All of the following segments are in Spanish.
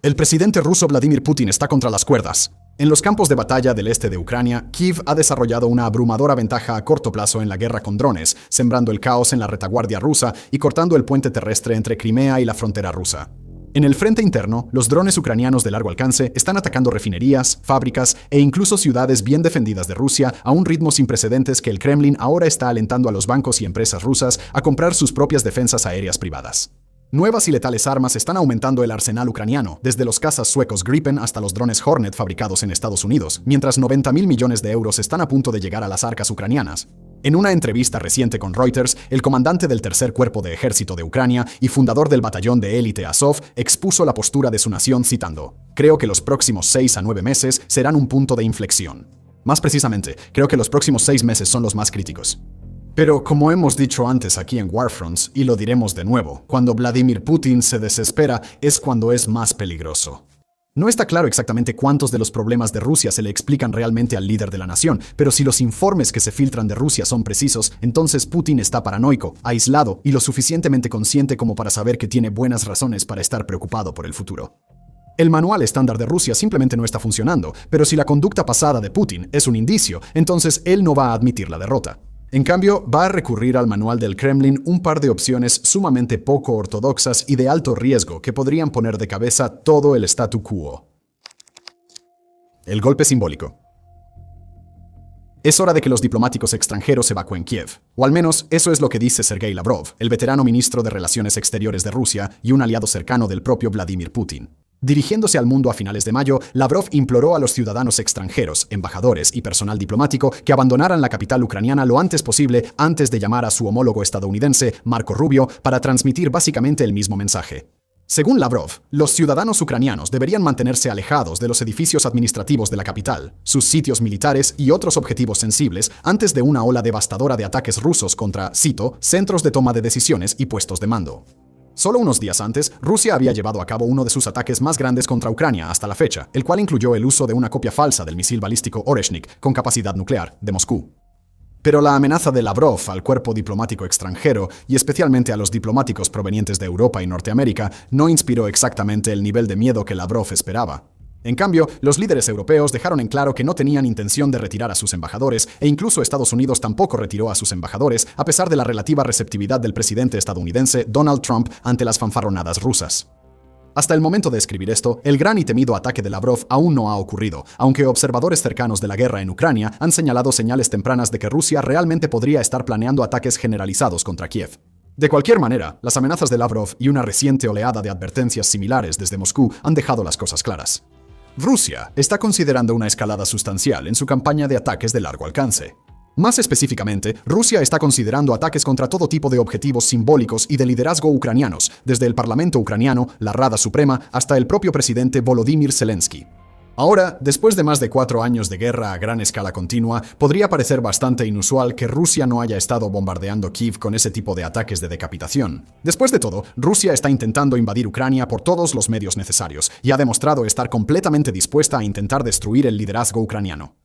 El presidente ruso Vladimir Putin está contra las cuerdas. En los campos de batalla del este de Ucrania, Kiev ha desarrollado una abrumadora ventaja a corto plazo en la guerra con drones, sembrando el caos en la retaguardia rusa y cortando el puente terrestre entre Crimea y la frontera rusa. En el frente interno, los drones ucranianos de largo alcance están atacando refinerías, fábricas e incluso ciudades bien defendidas de Rusia a un ritmo sin precedentes que el Kremlin ahora está alentando a los bancos y empresas rusas a comprar sus propias defensas aéreas privadas. Nuevas y letales armas están aumentando el arsenal ucraniano, desde los cazas suecos Gripen hasta los drones Hornet fabricados en Estados Unidos, mientras 90.000 millones de euros están a punto de llegar a las arcas ucranianas. En una entrevista reciente con Reuters, el comandante del Tercer Cuerpo de Ejército de Ucrania y fundador del batallón de élite Azov expuso la postura de su nación citando: "Creo que los próximos 6 a 9 meses serán un punto de inflexión. Más precisamente, creo que los próximos 6 meses son los más críticos". Pero como hemos dicho antes aquí en Warfronts, y lo diremos de nuevo, cuando Vladimir Putin se desespera es cuando es más peligroso. No está claro exactamente cuántos de los problemas de Rusia se le explican realmente al líder de la nación, pero si los informes que se filtran de Rusia son precisos, entonces Putin está paranoico, aislado y lo suficientemente consciente como para saber que tiene buenas razones para estar preocupado por el futuro. El manual estándar de Rusia simplemente no está funcionando, pero si la conducta pasada de Putin es un indicio, entonces él no va a admitir la derrota. En cambio, va a recurrir al manual del Kremlin un par de opciones sumamente poco ortodoxas y de alto riesgo que podrían poner de cabeza todo el statu quo. El golpe simbólico. Es hora de que los diplomáticos extranjeros evacúen Kiev, o al menos eso es lo que dice Sergei Lavrov, el veterano ministro de Relaciones Exteriores de Rusia y un aliado cercano del propio Vladimir Putin. Dirigiéndose al mundo a finales de mayo, Lavrov imploró a los ciudadanos extranjeros, embajadores y personal diplomático que abandonaran la capital ucraniana lo antes posible antes de llamar a su homólogo estadounidense, Marco Rubio, para transmitir básicamente el mismo mensaje. Según Lavrov, los ciudadanos ucranianos deberían mantenerse alejados de los edificios administrativos de la capital, sus sitios militares y otros objetivos sensibles antes de una ola devastadora de ataques rusos contra, cito, centros de toma de decisiones y puestos de mando. Solo unos días antes, Rusia había llevado a cabo uno de sus ataques más grandes contra Ucrania hasta la fecha, el cual incluyó el uso de una copia falsa del misil balístico Oreshnik con capacidad nuclear de Moscú. Pero la amenaza de Lavrov al cuerpo diplomático extranjero, y especialmente a los diplomáticos provenientes de Europa y Norteamérica, no inspiró exactamente el nivel de miedo que Lavrov esperaba. En cambio, los líderes europeos dejaron en claro que no tenían intención de retirar a sus embajadores, e incluso Estados Unidos tampoco retiró a sus embajadores, a pesar de la relativa receptividad del presidente estadounidense Donald Trump ante las fanfarronadas rusas. Hasta el momento de escribir esto, el gran y temido ataque de Lavrov aún no ha ocurrido, aunque observadores cercanos de la guerra en Ucrania han señalado señales tempranas de que Rusia realmente podría estar planeando ataques generalizados contra Kiev. De cualquier manera, las amenazas de Lavrov y una reciente oleada de advertencias similares desde Moscú han dejado las cosas claras. Rusia está considerando una escalada sustancial en su campaña de ataques de largo alcance. Más específicamente, Rusia está considerando ataques contra todo tipo de objetivos simbólicos y de liderazgo ucranianos, desde el Parlamento ucraniano, la Rada Suprema, hasta el propio presidente Volodymyr Zelensky. Ahora, después de más de 4 años de guerra a gran escala continua, podría parecer bastante inusual que Rusia no haya estado bombardeando Kiev con ese tipo de ataques de decapitación. Después de todo, Rusia está intentando invadir Ucrania por todos los medios necesarios y ha demostrado estar completamente dispuesta a intentar destruir el liderazgo ucraniano.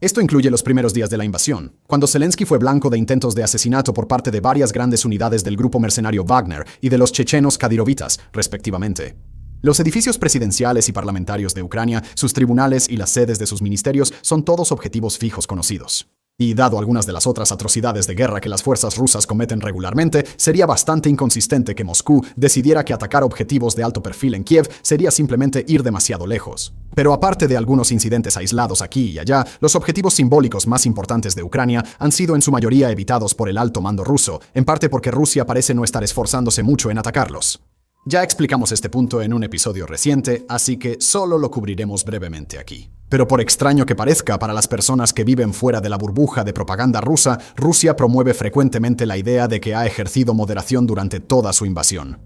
Esto incluye los primeros días de la invasión, cuando Zelensky fue blanco de intentos de asesinato por parte de varias grandes unidades del grupo mercenario Wagner y de los chechenos Kadyrovitas, respectivamente. Los edificios presidenciales y parlamentarios de Ucrania, sus tribunales y las sedes de sus ministerios son todos objetivos fijos conocidos. Y dado algunas de las otras atrocidades de guerra que las fuerzas rusas cometen regularmente, sería bastante inconsistente que Moscú decidiera que atacar objetivos de alto perfil en Kiev sería simplemente ir demasiado lejos. Pero aparte de algunos incidentes aislados aquí y allá, los objetivos simbólicos más importantes de Ucrania han sido en su mayoría evitados por el alto mando ruso, en parte porque Rusia parece no estar esforzándose mucho en atacarlos. Ya explicamos este punto en un episodio reciente, así que solo lo cubriremos brevemente aquí. Pero por extraño que parezca para las personas que viven fuera de la burbuja de propaganda rusa, Rusia promueve frecuentemente la idea de que ha ejercido moderación durante toda su invasión.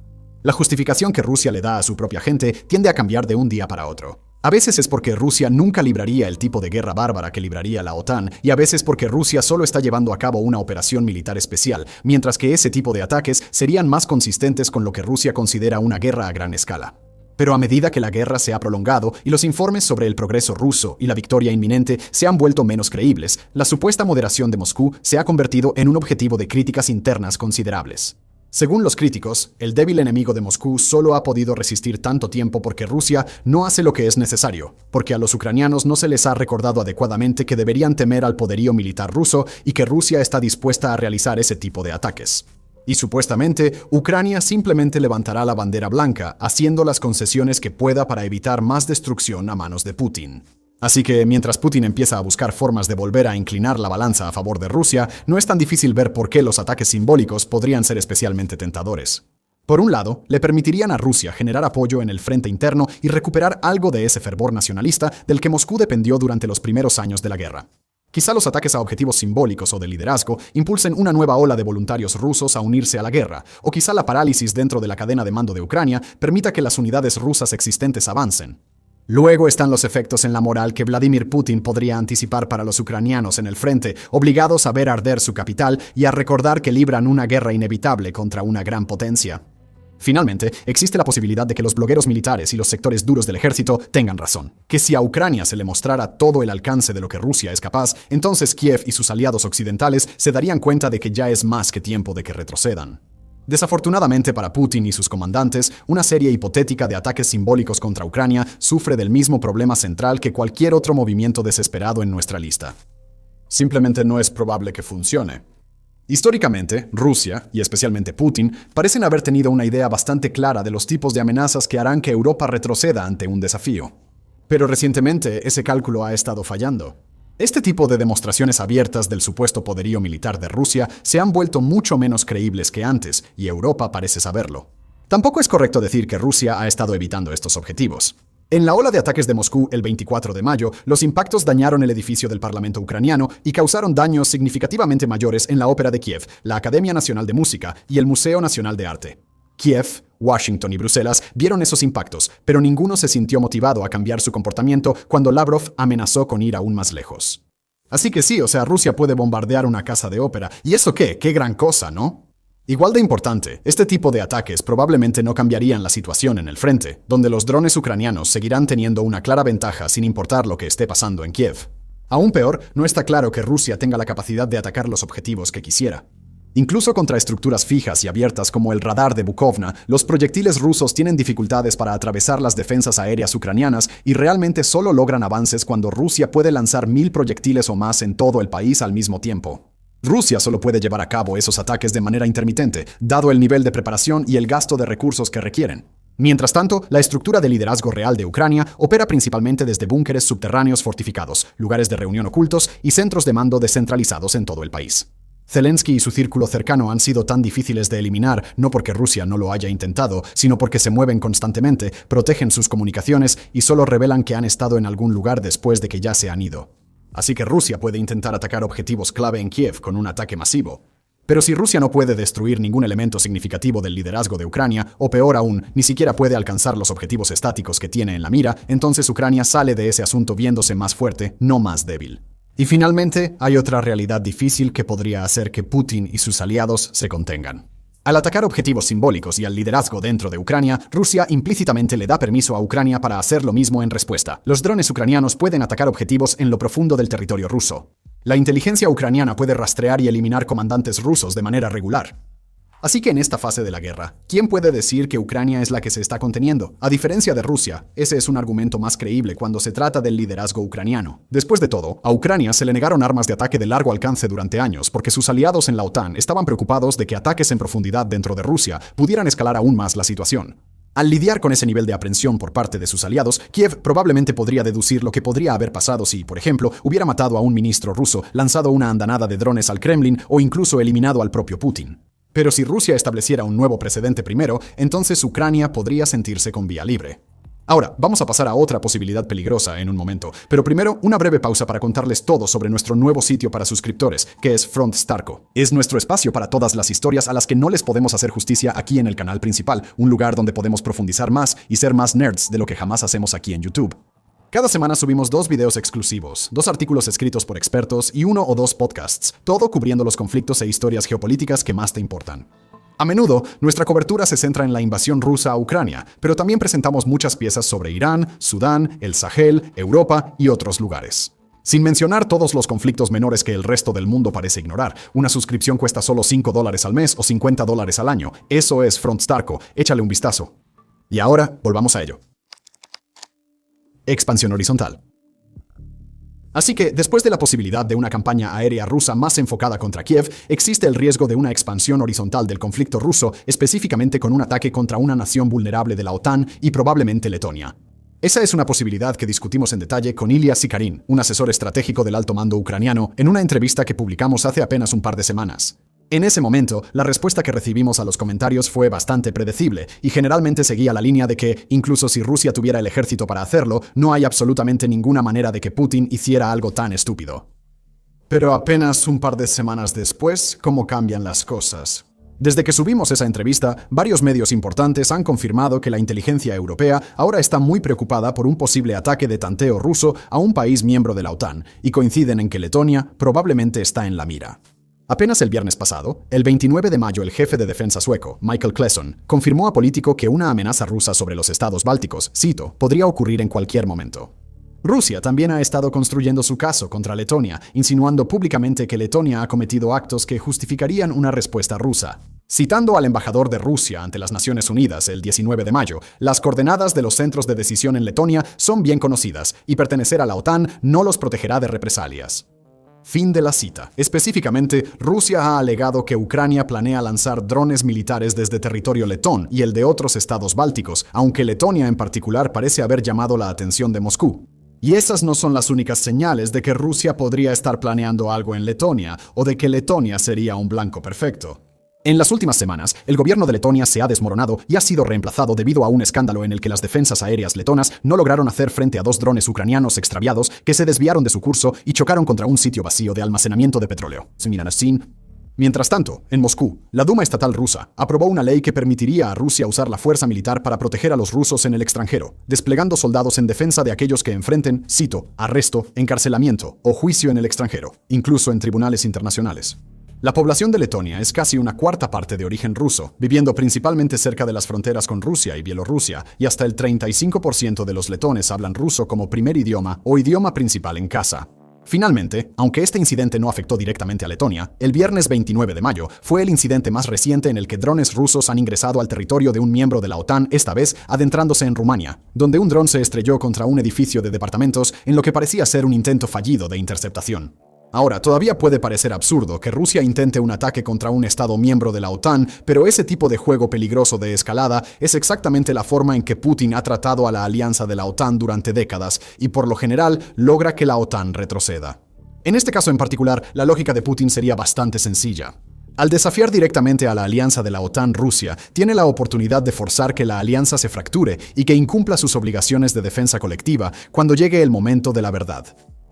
La justificación que Rusia le da a su propia gente tiende a cambiar de un día para otro. A veces es porque Rusia nunca libraría el tipo de guerra bárbara que libraría la OTAN, y a veces porque Rusia solo está llevando a cabo una operación militar especial, mientras que ese tipo de ataques serían más consistentes con lo que Rusia considera una guerra a gran escala. Pero a medida que la guerra se ha prolongado y los informes sobre el progreso ruso y la victoria inminente se han vuelto menos creíbles, la supuesta moderación de Moscú se ha convertido en un objetivo de críticas internas considerables. Según los críticos, el débil enemigo de Moscú solo ha podido resistir tanto tiempo porque Rusia no hace lo que es necesario, porque a los ucranianos no se les ha recordado adecuadamente que deberían temer al poderío militar ruso y que Rusia está dispuesta a realizar ese tipo de ataques. Y supuestamente, Ucrania simplemente levantará la bandera blanca, haciendo las concesiones que pueda para evitar más destrucción a manos de Putin. Así que mientras Putin empieza a buscar formas de volver a inclinar la balanza a favor de Rusia, no es tan difícil ver por qué los ataques simbólicos podrían ser especialmente tentadores. Por un lado, le permitirían a Rusia generar apoyo en el frente interno y recuperar algo de ese fervor nacionalista del que Moscú dependió durante los primeros años de la guerra. Quizá los ataques a objetivos simbólicos o de liderazgo impulsen una nueva ola de voluntarios rusos a unirse a la guerra, o quizá la parálisis dentro de la cadena de mando de Ucrania permita que las unidades rusas existentes avancen. Luego están los efectos en la moral que Vladimir Putin podría anticipar para los ucranianos en el frente, obligados a ver arder su capital y a recordar que libran una guerra inevitable contra una gran potencia. Finalmente, existe la posibilidad de que los blogueros militares y los sectores duros del ejército tengan razón, que si a Ucrania se le mostrara todo el alcance de lo que Rusia es capaz, entonces Kiev y sus aliados occidentales se darían cuenta de que ya es más que tiempo de que retrocedan. Desafortunadamente para Putin y sus comandantes, una serie hipotética de ataques simbólicos contra Ucrania sufre del mismo problema central que cualquier otro movimiento desesperado en nuestra lista. Simplemente no es probable que funcione. Históricamente, Rusia, y especialmente Putin, parecen haber tenido una idea bastante clara de los tipos de amenazas que harán que Europa retroceda ante un desafío. Pero recientemente ese cálculo ha estado fallando. Este tipo de demostraciones abiertas del supuesto poderío militar de Rusia se han vuelto mucho menos creíbles que antes, y Europa parece saberlo. Tampoco es correcto decir que Rusia ha estado evitando estos objetivos. En la ola de ataques de Moscú el 24 de mayo, los impactos dañaron el edificio del Parlamento ucraniano y causaron daños significativamente mayores en la Ópera de Kiev, la Academia Nacional de Música y el Museo Nacional de Arte. Kiev, Washington y Bruselas vieron esos impactos, pero ninguno se sintió motivado a cambiar su comportamiento cuando Lavrov amenazó con ir aún más lejos. Así que sí, Rusia puede bombardear una casa de ópera, ¿y eso qué? ¡Qué gran cosa!, ¿no? Igual de importante, este tipo de ataques probablemente no cambiarían la situación en el frente, donde los drones ucranianos seguirán teniendo una clara ventaja sin importar lo que esté pasando en Kiev. Aún peor, no está claro que Rusia tenga la capacidad de atacar los objetivos que quisiera. Incluso contra estructuras fijas y abiertas como el radar de Bukovna, los proyectiles rusos tienen dificultades para atravesar las defensas aéreas ucranianas y realmente solo logran avances cuando Rusia puede lanzar 1000 proyectiles o más en todo el país al mismo tiempo. Rusia solo puede llevar a cabo esos ataques de manera intermitente, dado el nivel de preparación y el gasto de recursos que requieren. Mientras tanto, la estructura de liderazgo real de Ucrania opera principalmente desde búnkeres subterráneos fortificados, lugares de reunión ocultos y centros de mando descentralizados en todo el país. Zelensky y su círculo cercano han sido tan difíciles de eliminar no porque Rusia no lo haya intentado, sino porque se mueven constantemente, protegen sus comunicaciones y solo revelan que han estado en algún lugar después de que ya se han ido. Así que Rusia puede intentar atacar objetivos clave en Kiev con un ataque masivo. Pero si Rusia no puede destruir ningún elemento significativo del liderazgo de Ucrania, o peor aún, ni siquiera puede alcanzar los objetivos estáticos que tiene en la mira, entonces Ucrania sale de ese asunto viéndose más fuerte, no más débil. Y finalmente, hay otra realidad difícil que podría hacer que Putin y sus aliados se contengan. Al atacar objetivos simbólicos y al liderazgo dentro de Ucrania, Rusia implícitamente le da permiso a Ucrania para hacer lo mismo en respuesta. Los drones ucranianos pueden atacar objetivos en lo profundo del territorio ruso. La inteligencia ucraniana puede rastrear y eliminar comandantes rusos de manera regular. Así que en esta fase de la guerra, ¿quién puede decir que Ucrania es la que se está conteniendo? A diferencia de Rusia, ese es un argumento más creíble cuando se trata del liderazgo ucraniano. Después de todo, a Ucrania se le negaron armas de ataque de largo alcance durante años porque sus aliados en la OTAN estaban preocupados de que ataques en profundidad dentro de Rusia pudieran escalar aún más la situación. Al lidiar con ese nivel de aprensión por parte de sus aliados, Kiev probablemente podría deducir lo que podría haber pasado si, por ejemplo, hubiera matado a un ministro ruso, lanzado una andanada de drones al Kremlin o incluso eliminado al propio Putin. Pero si Rusia estableciera un nuevo precedente primero, entonces Ucrania podría sentirse con vía libre. Ahora, vamos a pasar a otra posibilidad peligrosa en un momento, pero primero una breve pausa para contarles todo sobre nuestro nuevo sitio para suscriptores, que es Front Starco. Es nuestro espacio para todas las historias a las que no les podemos hacer justicia aquí en el canal principal, un lugar donde podemos profundizar más y ser más nerds de lo que jamás hacemos aquí en YouTube. Cada semana subimos 2 videos exclusivos, 2 artículos escritos por expertos y 1 o 2 podcasts, todo cubriendo los conflictos e historias geopolíticas que más te importan. A menudo, nuestra cobertura se centra en la invasión rusa a Ucrania, pero también presentamos muchas piezas sobre Irán, Sudán, el Sahel, Europa y otros lugares. Sin mencionar todos los conflictos menores que el resto del mundo parece ignorar. Una suscripción cuesta solo $5 al mes o $50 al año. Eso es Front Starco. Échale un vistazo. Y ahora, volvamos a ello. Expansión horizontal. Así que, después de la posibilidad de una campaña aérea rusa más enfocada contra Kiev, existe el riesgo de una expansión horizontal del conflicto ruso, específicamente con un ataque contra una nación vulnerable de la OTAN y probablemente Letonia. Esa es una posibilidad que discutimos en detalle con Ilya Sikarin, un asesor estratégico del alto mando ucraniano, en una entrevista que publicamos hace apenas un par de semanas. En ese momento, la respuesta que recibimos a los comentarios fue bastante predecible y generalmente seguía la línea de que, incluso si Rusia tuviera el ejército para hacerlo, no hay absolutamente ninguna manera de que Putin hiciera algo tan estúpido. Pero apenas un par de semanas después, ¿cómo cambian las cosas? Desde que subimos esa entrevista, varios medios importantes han confirmado que la inteligencia europea ahora está muy preocupada por un posible ataque de tanteo ruso a un país miembro de la OTAN, y coinciden en que Letonia probablemente está en la mira. Apenas el viernes pasado, el 29 de mayo, el jefe de defensa sueco, Michael Claesson, confirmó a Político que una amenaza rusa sobre los estados bálticos, cito, podría ocurrir en cualquier momento. Rusia también ha estado construyendo su caso contra Letonia, insinuando públicamente que Letonia ha cometido actos que justificarían una respuesta rusa. Citando al embajador de Rusia ante las Naciones Unidas el 19 de mayo, las coordenadas de los centros de decisión en Letonia son bien conocidas y pertenecer a la OTAN no los protegerá de represalias. Fin de la cita. Específicamente, Rusia ha alegado que Ucrania planea lanzar drones militares desde territorio letón y el de otros estados bálticos, aunque Letonia en particular parece haber llamado la atención de Moscú. Y esas no son las únicas señales de que Rusia podría estar planeando algo en Letonia o de que Letonia sería un blanco perfecto. En las últimas semanas, el gobierno de Letonia se ha desmoronado y ha sido reemplazado debido a un escándalo en el que las defensas aéreas letonas no lograron hacer frente a 2 drones ucranianos extraviados que se desviaron de su curso y chocaron contra un sitio vacío de almacenamiento de petróleo. Mientras tanto, en Moscú, la Duma estatal rusa aprobó una ley que permitiría a Rusia usar la fuerza militar para proteger a los rusos en el extranjero, desplegando soldados en defensa de aquellos que enfrenten, cito, arresto, encarcelamiento o juicio en el extranjero, incluso en tribunales internacionales. La población de Letonia es casi una cuarta parte de origen ruso, viviendo principalmente cerca de las fronteras con Rusia y Bielorrusia, y hasta el 35% de los letones hablan ruso como primer idioma o idioma principal en casa. Finalmente, aunque este incidente no afectó directamente a Letonia, el viernes 29 de mayo fue el incidente más reciente en el que drones rusos han ingresado al territorio de un miembro de la OTAN, esta vez adentrándose en Rumania, donde un dron se estrelló contra un edificio de departamentos en lo que parecía ser un intento fallido de interceptación. Ahora, todavía puede parecer absurdo que Rusia intente un ataque contra un estado miembro de la OTAN, pero ese tipo de juego peligroso de escalada es exactamente la forma en que Putin ha tratado a la alianza de la OTAN durante décadas y por lo general logra que la OTAN retroceda. En este caso en particular, la lógica de Putin sería bastante sencilla. Al desafiar directamente a la alianza de la OTAN, Rusia tiene la oportunidad de forzar que la alianza se fracture y que incumpla sus obligaciones de defensa colectiva cuando llegue el momento de la verdad.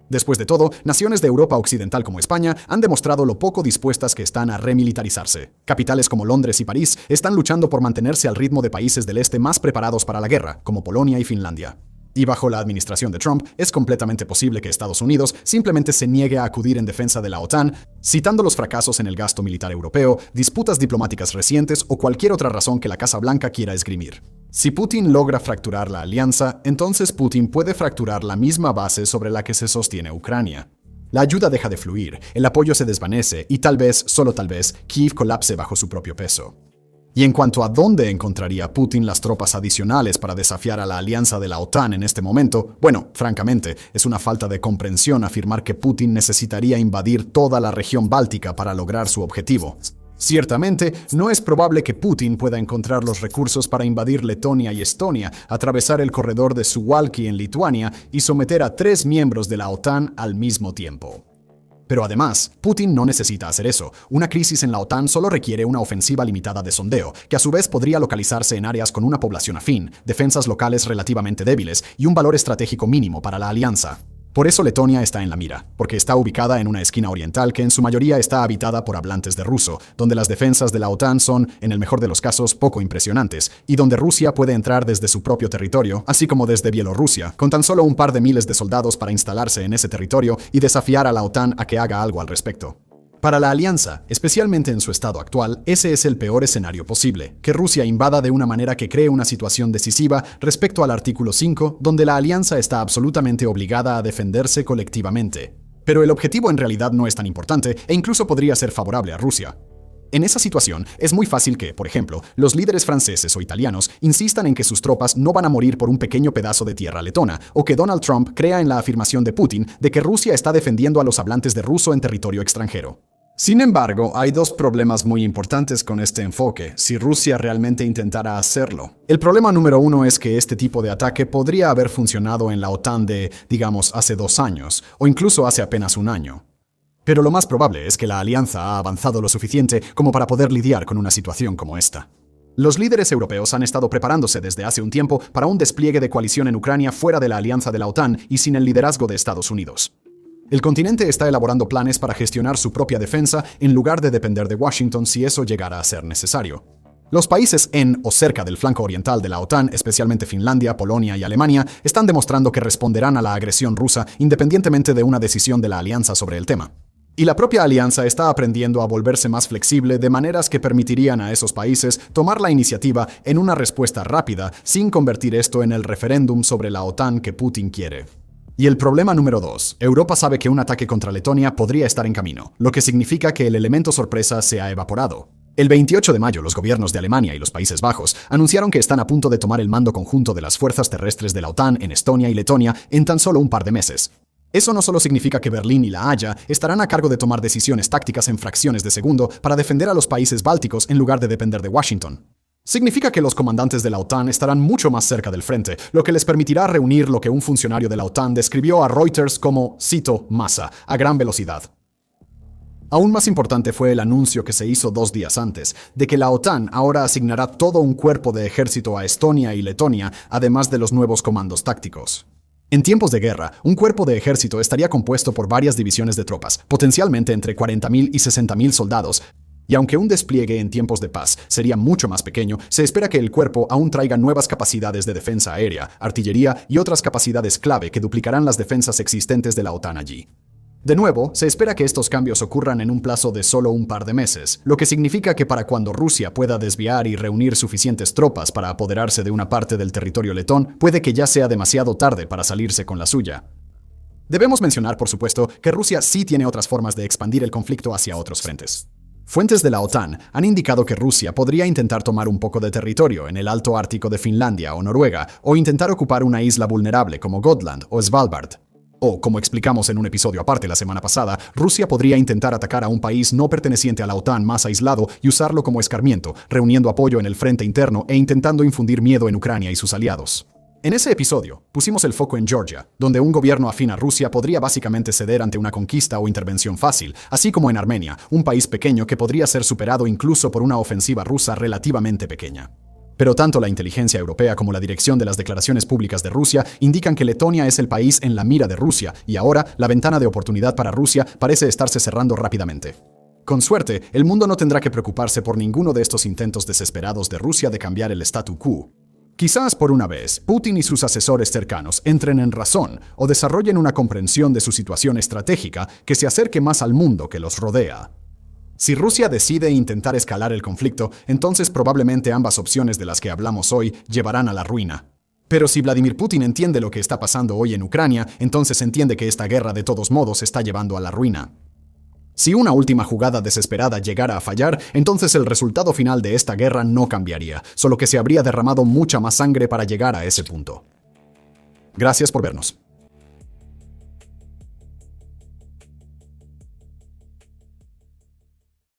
Después de todo, naciones de Europa Occidental como España han demostrado lo poco dispuestas que están a remilitarizarse. Capitales como Londres y París están luchando por mantenerse al ritmo de países del este más preparados para la guerra, como Polonia y Finlandia. Y bajo la administración de Trump, es completamente posible que Estados Unidos simplemente se niegue a acudir en defensa de la OTAN, citando los fracasos en el gasto militar europeo, disputas diplomáticas recientes o cualquier otra razón que la Casa Blanca quiera esgrimir. Si Putin logra fracturar la alianza, entonces Putin puede fracturar la misma base sobre la que se sostiene Ucrania. La ayuda deja de fluir, el apoyo se desvanece y tal vez, solo tal vez, Kiev colapse bajo su propio peso. Y en cuanto a dónde encontraría Putin las tropas adicionales para desafiar a la alianza de la OTAN en este momento, bueno, francamente, es una falta de comprensión afirmar que Putin necesitaría invadir toda la región báltica para lograr su objetivo. Ciertamente, no es probable que Putin pueda encontrar los recursos para invadir Letonia y Estonia, atravesar el corredor de Suwałki en Lituania y someter a 3 miembros de la OTAN al mismo tiempo. Pero además, Putin no necesita hacer eso. Una crisis en la OTAN solo requiere una ofensiva limitada de sondeo, que a su vez podría localizarse en áreas con una población afín, defensas locales relativamente débiles y un valor estratégico mínimo para la alianza. Por eso Letonia está en la mira, porque está ubicada en una esquina oriental que en su mayoría está habitada por hablantes de ruso, donde las defensas de la OTAN son, en el mejor de los casos, poco impresionantes, y donde Rusia puede entrar desde su propio territorio, así como desde Bielorrusia, con tan solo un par de miles de soldados para instalarse en ese territorio y desafiar a la OTAN a que haga algo al respecto. Para la alianza, especialmente en su estado actual, ese es el peor escenario posible, que Rusia invada de una manera que cree una situación decisiva respecto al artículo 5, donde la alianza está absolutamente obligada a defenderse colectivamente. Pero el objetivo en realidad no es tan importante e incluso podría ser favorable a Rusia. En esa situación, es muy fácil que, por ejemplo, los líderes franceses o italianos insistan en que sus tropas no van a morir por un pequeño pedazo de tierra letona, o que Donald Trump crea en la afirmación de Putin de que Rusia está defendiendo a los hablantes de ruso en territorio extranjero. Sin embargo, hay dos problemas muy importantes con este enfoque, si Rusia realmente intentara hacerlo. El problema número uno es que este tipo de ataque podría haber funcionado en la OTAN de, digamos, hace 2 años, o incluso hace apenas 1 año. Pero lo más probable es que la alianza ha avanzado lo suficiente como para poder lidiar con una situación como esta. Los líderes europeos han estado preparándose desde hace un tiempo para un despliegue de coalición en Ucrania fuera de la alianza de la OTAN y sin el liderazgo de Estados Unidos. El continente está elaborando planes para gestionar su propia defensa en lugar de depender de Washington si eso llegara a ser necesario. Los países en o cerca del flanco oriental de la OTAN, especialmente Finlandia, Polonia y Alemania, están demostrando que responderán a la agresión rusa independientemente de una decisión de la alianza sobre el tema. Y la propia alianza está aprendiendo a volverse más flexible de maneras que permitirían a esos países tomar la iniciativa en una respuesta rápida sin convertir esto en el referéndum sobre la OTAN que Putin quiere. Y el problema número 2. Europa sabe que un ataque contra Letonia podría estar en camino, lo que significa que el elemento sorpresa se ha evaporado. El 28 de mayo, los gobiernos de Alemania y los Países Bajos anunciaron que están a punto de tomar el mando conjunto de las fuerzas terrestres de la OTAN en Estonia y Letonia en tan solo un par de meses. Eso no solo significa que Berlín y La Haya estarán a cargo de tomar decisiones tácticas en fracciones de segundo para defender a los países bálticos en lugar de depender de Washington. Significa que los comandantes de la OTAN estarán mucho más cerca del frente, lo que les permitirá reunir lo que un funcionario de la OTAN describió a Reuters como, cito, masa, a gran velocidad. Aún más importante fue el anuncio que se hizo 2 días antes, de que la OTAN ahora asignará todo un cuerpo de ejército a Estonia y Letonia, además de los nuevos comandos tácticos. En tiempos de guerra, un cuerpo de ejército estaría compuesto por varias divisiones de tropas, potencialmente entre 40.000 y 60.000 soldados, y aunque un despliegue en tiempos de paz sería mucho más pequeño, se espera que el cuerpo aún traiga nuevas capacidades de defensa aérea, artillería y otras capacidades clave que duplicarán las defensas existentes de la OTAN allí. De nuevo, se espera que estos cambios ocurran en un plazo de solo un par de meses, lo que significa que para cuando Rusia pueda desviar y reunir suficientes tropas para apoderarse de una parte del territorio letón, puede que ya sea demasiado tarde para salirse con la suya. Debemos mencionar, por supuesto, que Rusia sí tiene otras formas de expandir el conflicto hacia otros frentes. Fuentes de la OTAN han indicado que Rusia podría intentar tomar un poco de territorio en el Alto Ártico de Finlandia o Noruega, o intentar ocupar una isla vulnerable como Gotland o Svalbard. O, como explicamos en un episodio aparte la semana pasada, Rusia podría intentar atacar a un país no perteneciente a la OTAN más aislado y usarlo como escarmiento, reuniendo apoyo en el frente interno e intentando infundir miedo en Ucrania y sus aliados. En ese episodio, pusimos el foco en Georgia, donde un gobierno afín a Rusia podría básicamente ceder ante una conquista o intervención fácil, así como en Armenia, un país pequeño que podría ser superado incluso por una ofensiva rusa relativamente pequeña. Pero tanto la inteligencia europea como la dirección de las declaraciones públicas de Rusia indican que Letonia es el país en la mira de Rusia, y ahora la ventana de oportunidad para Rusia parece estarse cerrando rápidamente. Con suerte, el mundo no tendrá que preocuparse por ninguno de estos intentos desesperados de Rusia de cambiar el statu quo. Quizás por una vez, Putin y sus asesores cercanos entren en razón o desarrollen una comprensión de su situación estratégica que se acerque más al mundo que los rodea. Si Rusia decide intentar escalar el conflicto, entonces probablemente ambas opciones de las que hablamos hoy llevarán a la ruina. Pero si Vladimir Putin entiende lo que está pasando hoy en Ucrania, entonces entiende que esta guerra de todos modos está llevando a la ruina. Si una última jugada desesperada llegara a fallar, entonces el resultado final de esta guerra no cambiaría, solo que se habría derramado mucha más sangre para llegar a ese punto. Gracias por vernos.